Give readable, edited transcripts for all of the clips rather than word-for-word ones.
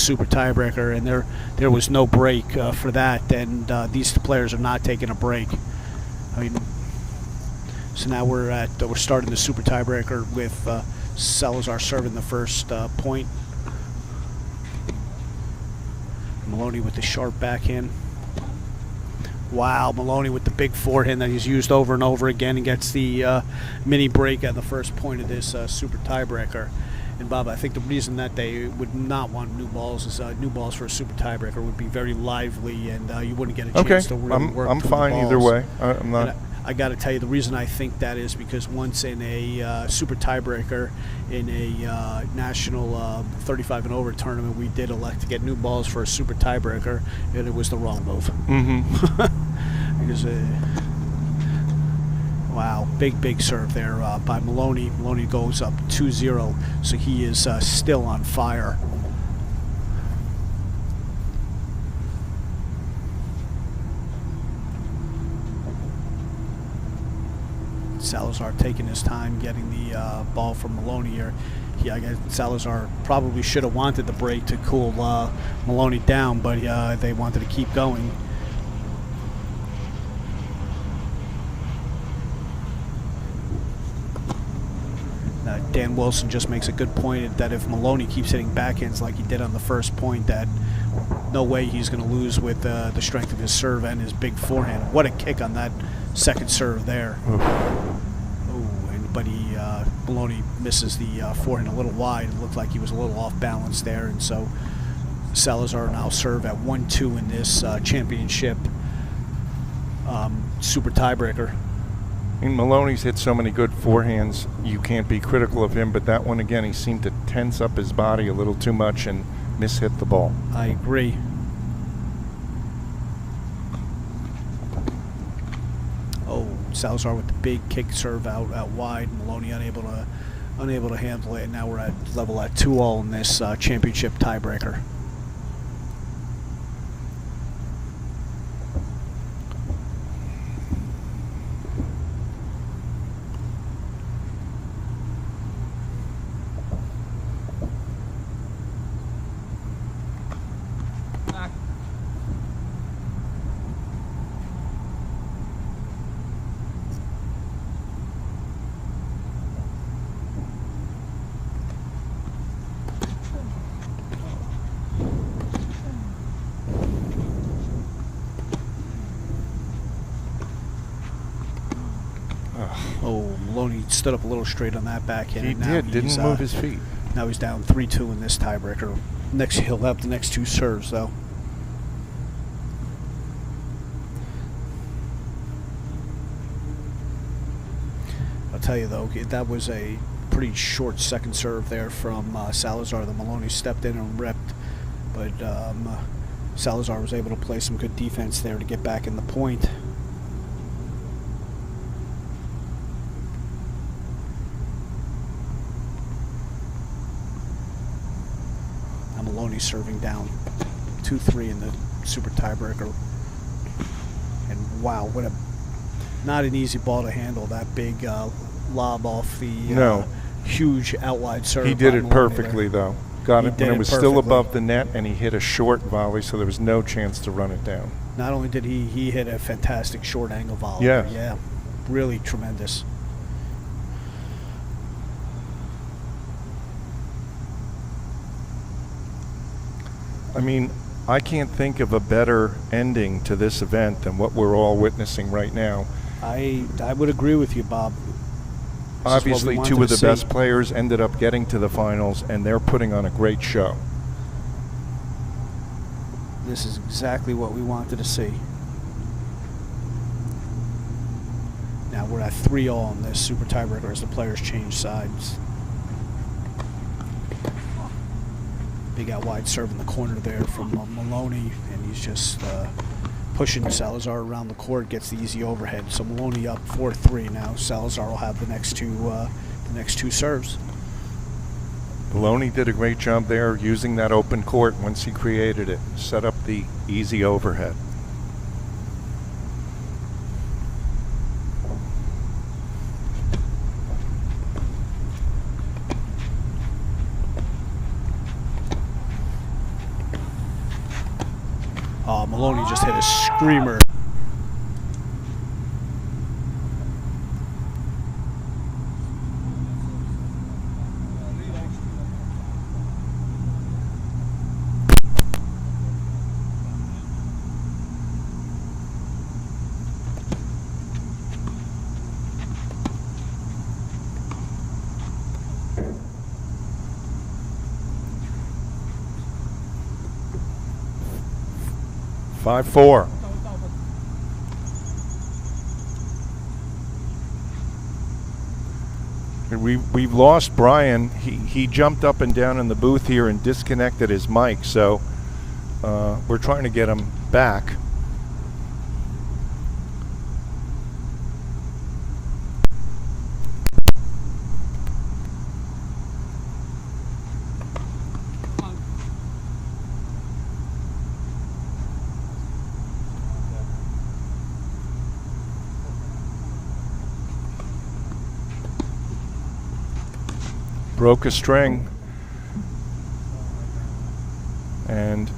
super tiebreaker, and there was no break for that, and these players are not taking a break. I mean, so now we're starting the super tiebreaker with Salazar serving the first point. Maloney with the sharp backhand. Wow, Maloney with the big forehand that he's used over and over again, and gets the mini break at the first point of this super tiebreaker. And Bob, I think the reason that they would not want new balls is new balls for a super tiebreaker would be very lively, and you wouldn't get a chance to really work. I'm fine either way. I'm not. I got to tell you, the reason I think that is because once in a super tiebreaker in a national 35 and over tournament, we did elect to get new balls for a super tiebreaker, and it was the wrong move. Because, wow, big serve there by Maloney. Maloney goes up 2-0, so he is still on fire. Salazar taking his time getting the ball from Maloney here. I guess Salazar probably should have wanted the break to cool Maloney down, but they wanted to keep going. Dan Wilson just makes a good point that if Maloney keeps hitting backhands like he did on the first point, that no way he's going to lose with the strength of his serve and his big forehand. What a kick on that second serve there. But Maloney misses the forehand a little wide. It looked like he was a little off balance there, and so Salazar now serve at 1-2 in this championship super tiebreaker. I mean, Maloney's hit so many good forehands, you can't be critical of him, but that one again, he seemed to tense up his body a little too much and mishit the ball. I agree. Salazar with the big kick serve out wide. Maloney unable to handle it, and now we're at level at 2-all in this championship tiebreaker. Maloney stood up a little straight on that backhand. He didn't move his feet. Now he's down 3-2 in this tiebreaker. He'll have the next two serves, though. I'll tell you, though, that was a pretty short second serve there from Salazar. The Maloney stepped in and ripped, but Salazar was able to play some good defense there to get back in the point. Maloney serving down 2-3 in the super tiebreaker. And wow, what a not an easy ball to handle. That big lob off the huge out wide serve. He did it perfectly though. Got it when it was still above the net, and he hit a short volley, so there was no chance to run it down. Not only did he hit a fantastic short angle volley. Yeah, really tremendous. I mean, I can't think of a better ending to this event than what we're all witnessing right now. I would agree with you, Bob. Obviously, two of the best players ended up getting to the finals, and they're putting on a great show. This is exactly what we wanted to see. Now we're at 3-all in this super tiebreaker as the players change sides. Big out wide serve in the corner there from Maloney, and he's just pushing Salazar around the court, gets the easy overhead. So Maloney up 4-3 now. Salazar will have the next two serves. Maloney did a great job there using that open court once he created it. Set up the easy overhead. Maloney just hit a screamer. Five, 4. We've lost Brian. He jumped up and down in the booth here and disconnected his mic, so we're trying to get him back. Broke a string, and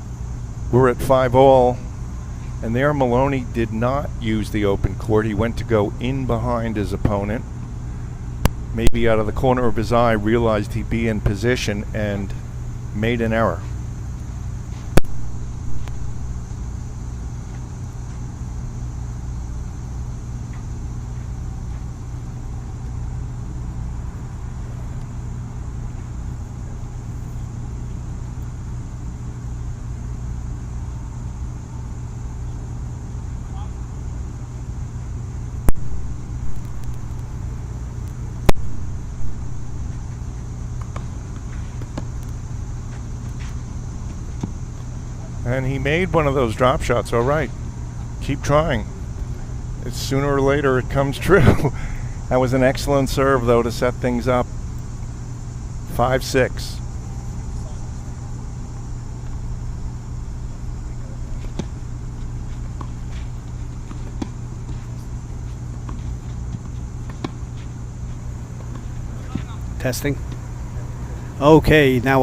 we're at 5-all, and there Maloney did not use the open court. He went to go in behind his opponent, maybe out of the corner of his eye realized he'd be in position and made an error. And he made one of those drop shots. All right, keep trying. It's sooner or later it comes true. That was an excellent serve, though, to set things up. 5-6. Testing. Okay, now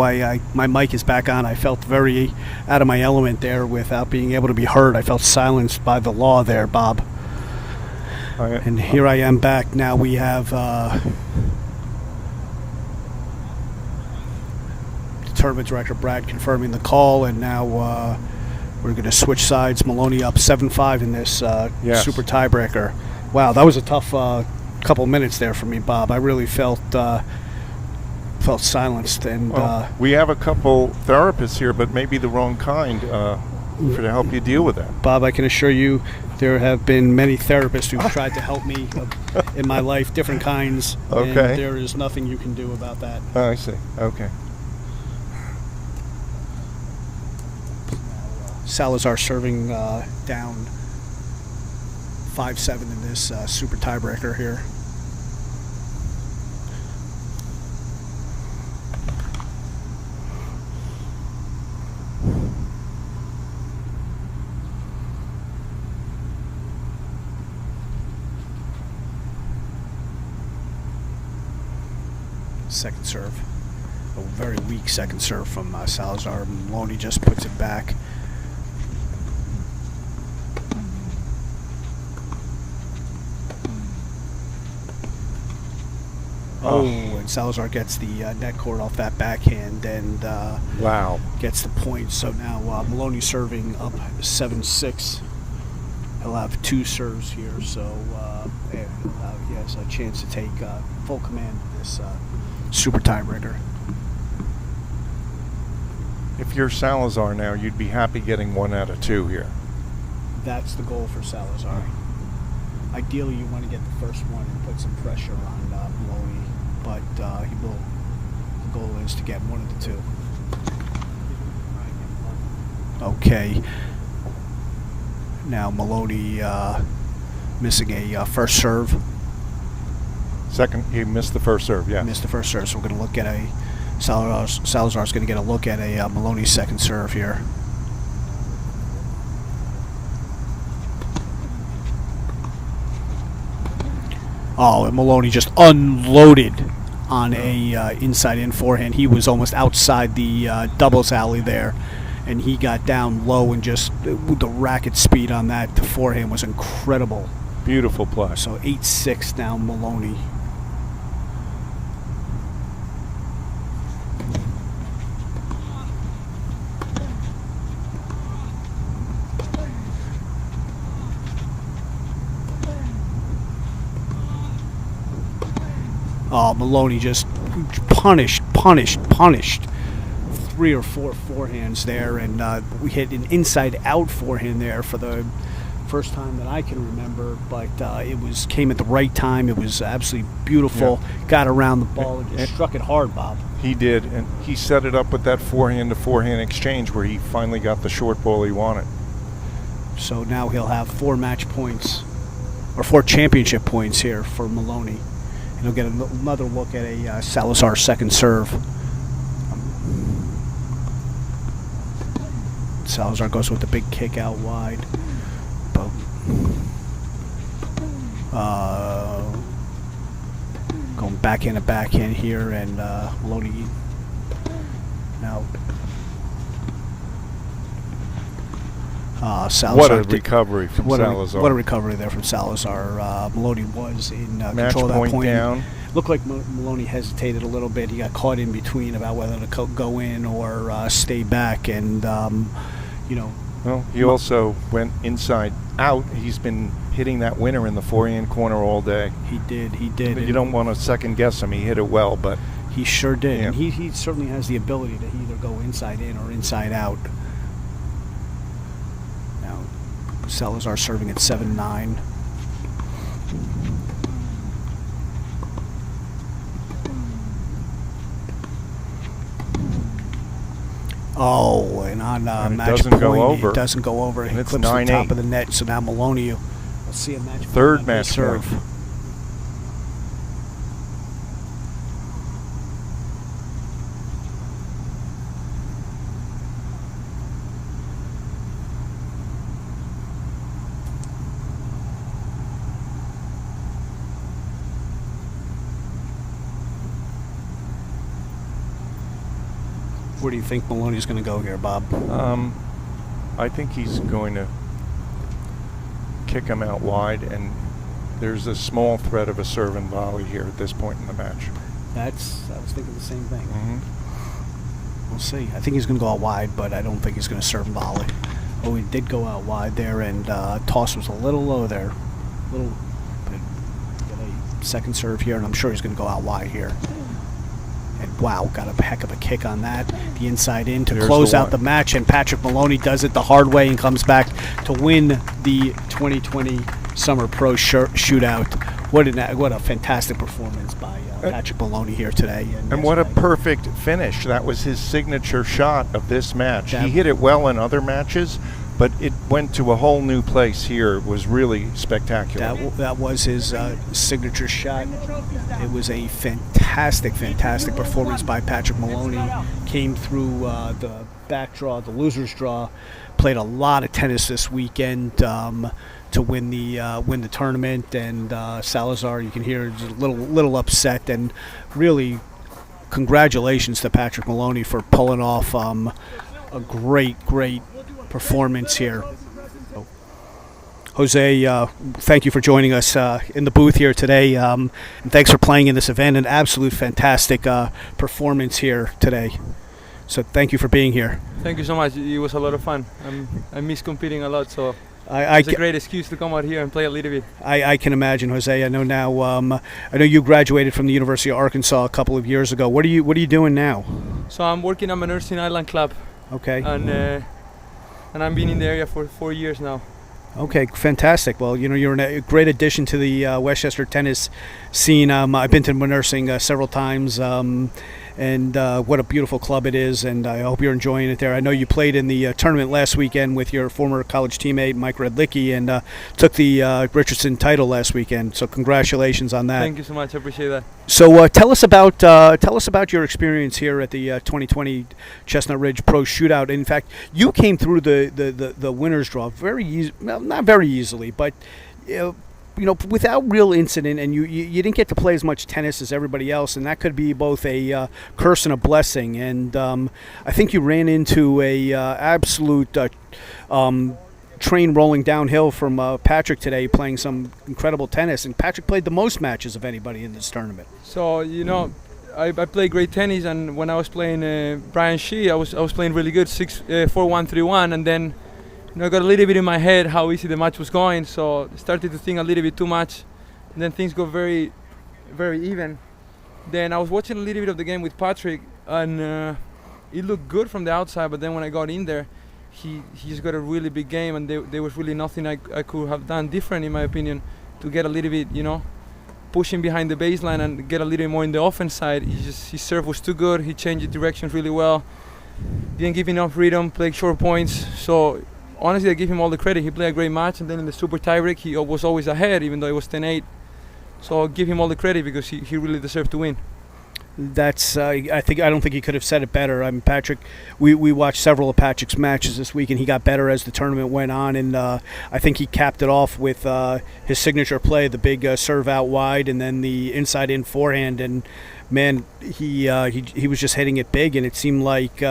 my mic is back on. I felt very out of my element there without being able to be heard. I felt silenced by the law there, Bob. And here I am back. Now we have tournament director Brad confirming the call, and now we're going to switch sides. Maloney up 7-5 in this Yes. super tiebreaker. Wow, that was a tough couple minutes there for me, Bob. I really felt silenced, and we have a couple therapists here, but maybe the wrong kind to help you deal with that. Bob, I can assure you there have been many therapists who've tried to help me in my life, different kinds, Okay. and there is nothing you can do about that. Oh, I see. Okay. Salazar serving down 5-7 in this super tiebreaker here. Second serve. A very weak second serve from Salazar. Maloney just puts it back. Oh, and Salazar gets the net cord off that backhand and Wow. gets the point. So now Maloney serving up 7-6. He'll have two serves here, so he has a chance to take full command of this super tiebreaker. If you're Salazar now, you'd be happy getting 1 out of 2 here. That's the goal for Salazar. Ideally, you want to get the first one and put some pressure on Maloney, but he will. The goal is to get 1 of the 2. Okay. Now Maloney missing a first serve. Second, he missed the first serve, yeah. Missed the first serve, so we're going to look at a Salazar's going to get a look at a Maloney second serve here. Oh, and Maloney just unloaded on a inside-in forehand. He was almost outside the doubles alley there, and he got down low and just the racket speed on that to forehand was incredible. Beautiful play. So 8-6 now, Maloney. Oh, Maloney just punished 3 or 4 forehands there, and we hit an inside-out forehand there for the first time that I can remember, but it came at the right time. It was absolutely beautiful. Yeah. Got around the ball and just struck it hard, Bob. He did, and he set it up with that forehand-to-forehand exchange where he finally got the short ball he wanted. So now he'll have 4 match points, or 4 championship points here for Maloney. And he'll get another look at a Salazar second serve. Salazar goes with the big kick out wide. Going backhand to backhand here, and Maloney now. Salazar. What a recovery from Salazar. What a recovery there from Salazar. Maloney was in match control of that point. Down. Looked like Maloney hesitated a little bit. He got caught in between about whether to go in or stay back, and Well, he also went inside out. He's been hitting that winner in the forehand corner all day. He did. But you don't want to second guess him. He hit it well, but he sure did. Yeah. And he certainly has the ability to either go inside in or inside out. Now, Salazar serving at 7-9. Oh, and on match point, it doesn't go over. And it it's clips 9-8. the top of the net. So now Maloney will see a match. Third match serve. Point. Where do you think Maloney's going to go here, Bob? I think he's going to kick him out wide, and there's a small threat of a serve and volley here at this point in the match. I was thinking the same thing. Mm-hmm. We'll see. I think he's going to go out wide, but I don't think he's going to serve and volley. Oh, he did go out wide there, and toss was a little low there. But get a second serve here, and I'm sure he's going to go out wide here. And wow, got a heck of a kick on that. The inside in to close out the match, and Patrick Maloney does it the hard way and comes back to win the 2020 Summer Pro Shootout. What a fantastic performance by Patrick Maloney here today. And what a perfect finish. That was his signature shot of this match. He hit it well in other matches, but it went to a whole new place here. It was really spectacular. That was his signature shot. It was a fantastic performance by Patrick Maloney. Came through the back draw, the loser's draw. Played a lot of tennis this weekend to win the tournament. And Salazar, you can hear, is a little upset. And really, congratulations to Patrick Maloney for pulling off a great performance here. Jose, thank you for joining us in the booth here today, and thanks for playing in this event. An absolute fantastic performance here today. So thank you for being here. Thank you so much. It was a lot of fun. I miss competing a lot, so it's a great excuse to come out here and play a little bit. I can imagine, Jose. I know now. I know you graduated from the University of Arkansas a couple of years ago. What are you doing now? So I'm working at my Nursing Island club. Okay. And I've been in the area for 4 years now. Okay, fantastic. Well, you're a great addition to the Westchester tennis scene. I've been to nursing several times, and what a beautiful club it is, and I hope you're enjoying it there. I know you played in the tournament last weekend with your former college teammate, Mike Redlicki, and took the Richardson title last weekend, so congratulations on that. Thank you so much. I appreciate that. So tell us about your experience here at the 2020 Chestnut Ridge Pro Shootout. In fact, you came through the winners draw not very easily, but without real incident, and you didn't get to play as much tennis as everybody else, and that could be both a curse and a blessing. And I think you ran into a absolute train rolling downhill from Patrick today, playing some incredible tennis. And Patrick played the most matches of anybody in this tournament. So I play great tennis, and when I was playing Brian Shee, I was playing really good, 4-1, 3-1, and then I got a little bit in my head how easy the match was going, so started to think a little bit too much, and then things got very, very even. Then I was watching a little bit of the game with Patrick, and it looked good from the outside, but then when I got in there, he just got a really big game, and there was really nothing I could have done different, in my opinion, to get a little bit, pushing behind the baseline and get a little more in the offense side. His serve was too good. He changed the direction really well. Didn't give enough rhythm, played short points. So honestly, I give him all the credit. He played a great match, and then in the super tiebreak, he was always ahead, even though it was 10-8. So I'll give him all the credit because he really deserved to win. That's I don't think he could have said it better. I mean, Patrick, we watched several of Patrick's matches this week, and he got better as the tournament went on, and I think he capped it off with his signature play, the big serve out wide, and then the inside in forehand. And man, he was just hitting it big, and it seemed like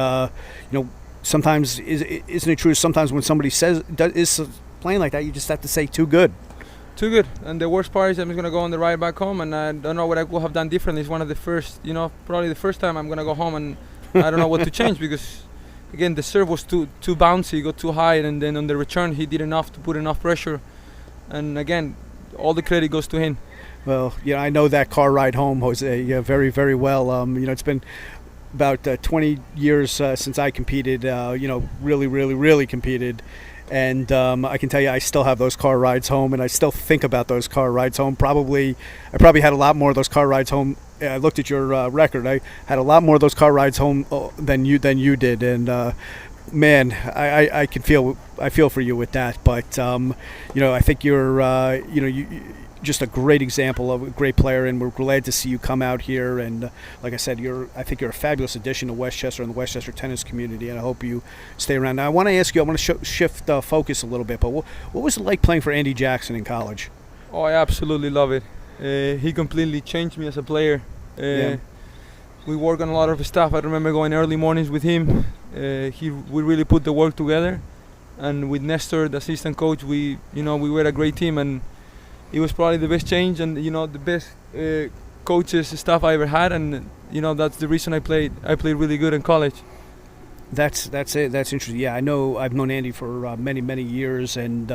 sometimes isn't it true? Sometimes when somebody is playing like that, you just have to say too good. Too good. And the worst part is I'm just going to go on the ride back home, and I don't know what I could have done differently. It's one of the first, probably the first time I'm going to go home, and I don't know what to change because, again, the serve was too bouncy, got too high, and then on the return he did enough to put enough pressure. And again, all the credit goes to him. Well, I know that car ride home, Jose, very, very well. It's been about 20 years since I competed, really, really, really competed. And I can tell you, I still have those car rides home, and I still think about those car rides home. I probably had a lot more of those car rides home. I looked at your record. I had a lot more of those car rides home than you did. And man, I feel for you with that. But I think you're just a great example of a great player, and we're glad to see you come out here. And like I said, I think you're a fabulous addition to Westchester and the Westchester tennis community, and I hope you stay around. Now, I want to ask you, I want to shift focus a little bit, but what was it like playing for Andy Jackson in college? Oh, I absolutely love it. He completely changed me as a player. We work on a lot of stuff. I remember going early mornings with him. We really put the work together, and with Nestor, the assistant coach, we were a great team, and it was probably the best change and the best coaches staff I ever had, and that's the reason I played really good in college. That's it. That's interesting. Yeah, I know. I've known Andy for many years, and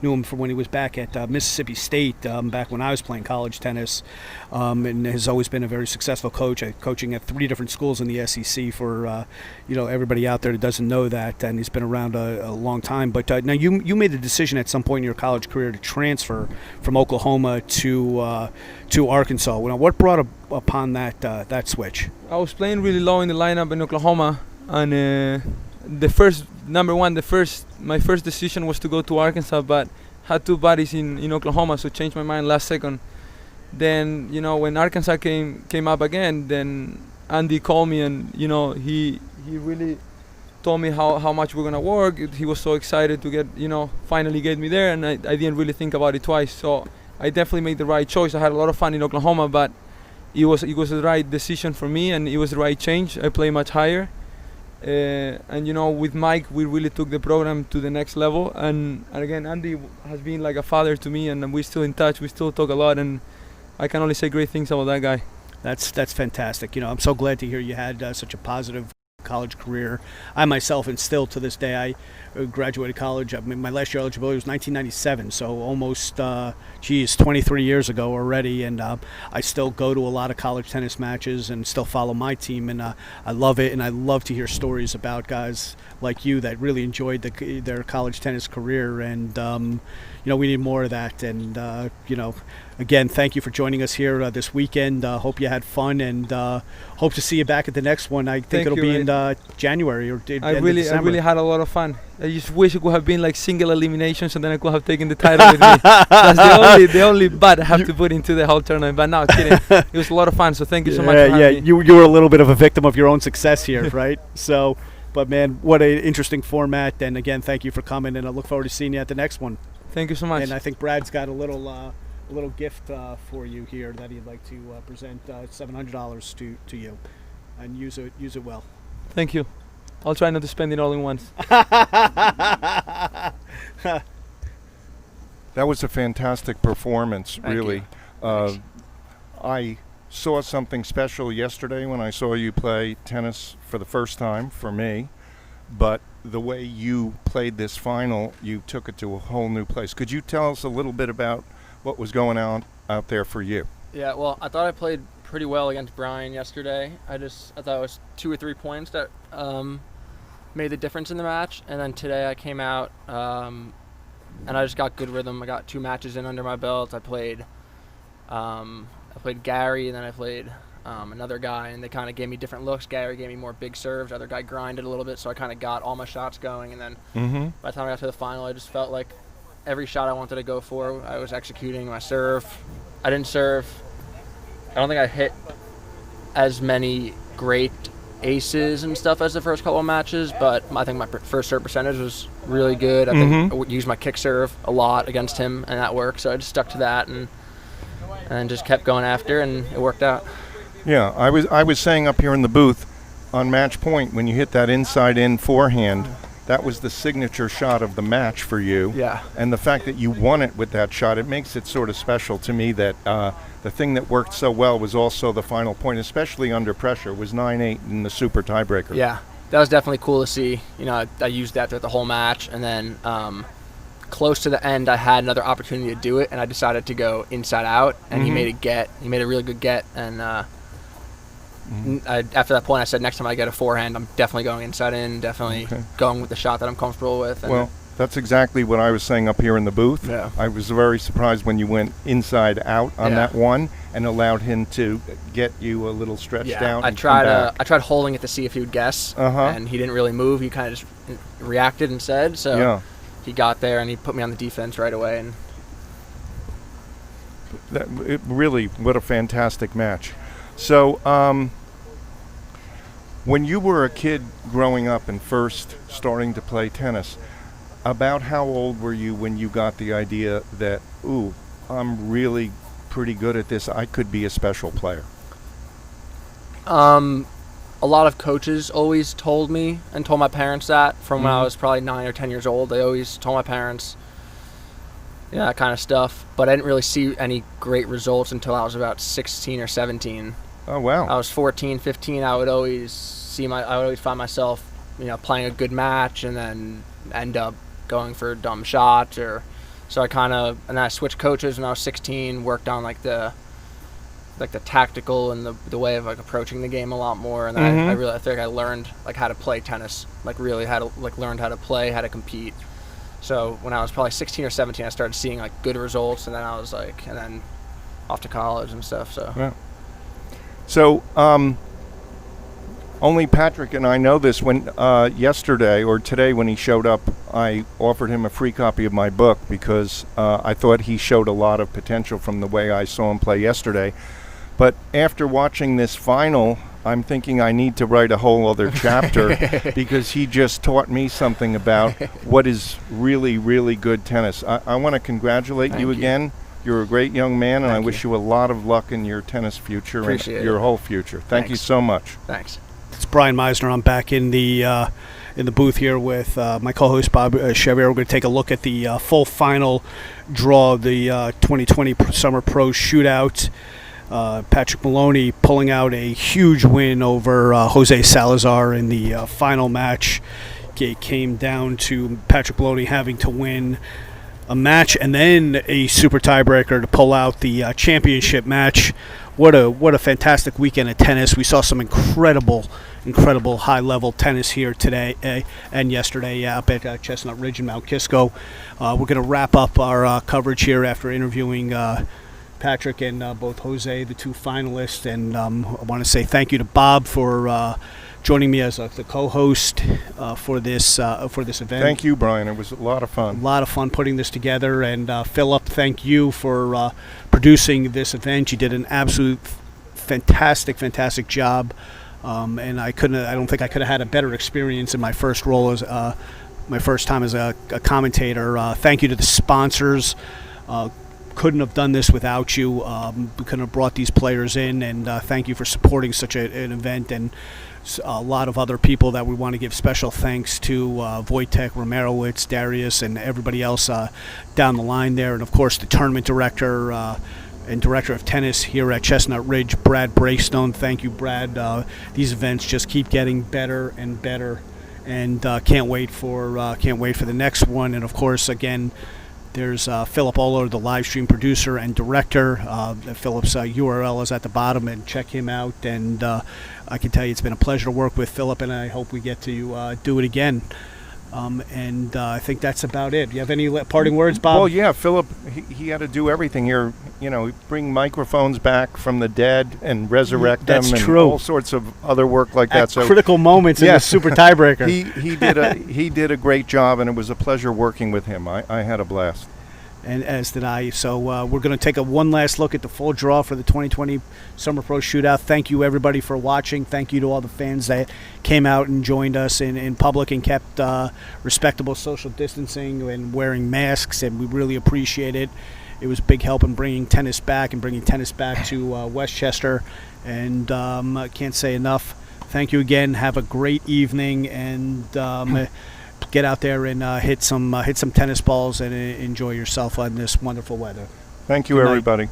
knew him from when he was back at Mississippi State, back when I was playing college tennis, and has always been a very successful coach. Coaching at 3 different schools in the SEC for everybody out there that doesn't know that, and he's been around a long time. But now you made the decision at some point in your college career to transfer from Oklahoma to Arkansas. Now, what brought upon that switch? I was playing really low in the lineup in Oklahoma. And my first decision was to go to Arkansas, but had 2 buddies in Oklahoma, so changed my mind last second. Then when Arkansas came up again, then Andy called me, and he really told me how much we're gonna work. He was so excited to get finally get me there, and I didn't really think about it twice. So I definitely made the right choice. I had a lot of fun in Oklahoma, but it was the right decision for me, and it was the right change. I play much higher. And with Mike, we really took the program to the next level. And again, Andy has been like a father to me, and we're still in touch. We still talk a lot, and I can only say great things about that guy. That's fantastic. I'm so glad to hear you had such a positive college career. I myself, and still to this day, I graduated college. I mean, my last year eligibility was 1997, so almost 23 years ago already. And I still go to a lot of college tennis matches and still follow my team, and I love it. And I love to hear stories about guys like you that really enjoyed their college tennis career. And we need more of that. And again, thank you for joining us here this weekend. Hope you had fun, and hope to see you back at the next one. I think it'll be in January or I really had a lot of fun. I just wish it could have been like single eliminations, and then I could have taken the title with me. That's the only but I have to put into the whole tournament. But no, kidding. It was a lot of fun. So thank you so much for having me. You were a little bit of a victim of your own success here, right? But man, what an interesting format. And again, thank you for coming, and I look forward to seeing you at the next one. Thank you so much. And I think Brad's got a little gift for you here that he'd like to present, $700 to you, and use it well. Thank you. I'll try not to spend it all in once. That was a fantastic performance, Thank really. you. I saw something special yesterday when I saw you play tennis for the first time for me, but the way you played this final, you took it to a whole new place. Could you tell us a little bit about what was going on out there for you? Yeah, well, I thought I played pretty well against Brian yesterday. I thought it was 2 or 3 points that made the difference in the match, and then today I came out and I just got good rhythm. I got 2 matches in under my belt. I played Gary, and then I played another guy, and they kind of gave me different looks. Gary gave me more big serves. The other guy grinded a little bit, so I kind of got all my shots going. And then by the time I got to the final, I just felt like every shot I wanted to go for, I was executing my serve. I didn't serve. I don't think I hit as many great aces and stuff as the first couple of matches, but I think my first serve percentage was really good. I think I used my kick serve a lot against him, and that worked. So I just stuck to that and just kept going after, and it worked out. Yeah, I was saying up here in the booth on match point, when you hit that inside-in forehand, that was the signature shot of the match for you. Yeah. And the fact that you won it with that shot, it makes it sort of special to me that the thing that worked so well was also the final point, especially under pressure, was 9-8 in the super tiebreaker. Yeah, that was definitely cool to see. You know, I used that throughout the whole match, and then close to the end, I had another opportunity to do it, and I decided to go inside out, and he made a get. He made a really good get, and after that point, I said next time I get a forehand, I'm definitely going inside in, definitely going with the shot that I'm comfortable with. And well, that's exactly what I was saying up here in the booth. Yeah. I was very surprised when you went inside out on that one and allowed him to get you a little stretched out. I tried holding it to see if he would guess, and he didn't really move. He kind of just reacted instead. So he got there and he put me on the defense right away. And really, what a fantastic match. So, when you were a kid growing up and first starting to play tennis, about how old were you when you got the idea that, ooh, I'm really pretty good at this, I could be a special player? A lot of coaches always told me and told my parents that from when I was probably 9 or 10 years old. They always told my parents, that kind of stuff. But I didn't really see any great results until I was about 16 or 17. Oh, wow. I was 14, 15. I would always find myself, playing a good match and then end up going for dumb shots, and I switched coaches when I was 16, worked on the tactical and the way of approaching the game a lot more, and then I really think I learned how to play tennis, learned how to play, how to compete. So when I was probably 16 or 17, I started seeing good results, and then I was and then off to college and stuff. So. Yeah. So, only Patrick and I know this. When yesterday or today when he showed up, I offered him a free copy of my book because I thought he showed a lot of potential from the way I saw him play yesterday. But after watching this final, I'm thinking I need to write a whole other chapter because he just taught me something about what is really, really good tennis. I want to congratulate you again. You're a great young man, and I wish you a lot of luck in your tennis future and your whole future. Thank you so much. Thanks. It's Brian Meisner. I'm back in the booth here with my co-host Bob Chevier. We're going to take a look at the full final draw of the 2020 Summer Pro Shootout. Patrick Maloney pulling out a huge win over Jose Salazar in the final match. It came down to Patrick Maloney having to win a match and then a super tiebreaker to pull out the championship match. What a fantastic weekend of tennis. We saw some incredible high-level tennis here today and yesterday up at Chestnut Ridge in Mount Kisco. We're going to wrap up our coverage here after interviewing Patrick and both Jose, the two finalists. And I want to say thank you to Bob for joining me as the co-host for this event. Thank you, Brian. It was a lot of fun. A lot of fun putting this together. And Philip, thank you for producing this event. You did an absolute fantastic job. And I don't think I could have had a better experience in my first role as my first time as a commentator. Thank you to the sponsors. Couldn't have done this without you. We couldn't have brought these players in, and thank you for supporting such an event, and a lot of other people that we want to give special thanks to, Wojtek, Romerowitz, Darius, and everybody else down the line there, and of course the tournament director and director of tennis here at Chestnut Ridge, Brad Braystone. Thank you, Brad. These events just keep getting better and better, and can't wait for the next one. And of course, again, there's Philip Oler, the live stream producer and director. Philip's URL is at the bottom, and check him out. And I can tell you it's been a pleasure to work with Philip, and I hope we get to do it again. And I think that's about it. Do you have any parting words, Bob? Well, yeah, Philip, he had to do everything here. Bring microphones back from the dead and resurrect them. That's and true. All sorts of other work like that. So critical moments in the Super Tiebreaker. he did a great job, and it was a pleasure working with him. I had a blast. And as did I. So we're going to take one last look at the full draw for the 2020 Summer Pro Shootout. Thank you, everybody, for watching. Thank you to all the fans that came out and joined us in public and kept respectable social distancing and wearing masks, and we really appreciate it. It was a big help in bringing tennis back to Westchester, and I can't say enough. Thank you again. Have a great evening, and get out there and hit some tennis balls and enjoy yourself on this wonderful weather. Thank you, Good night. everybody.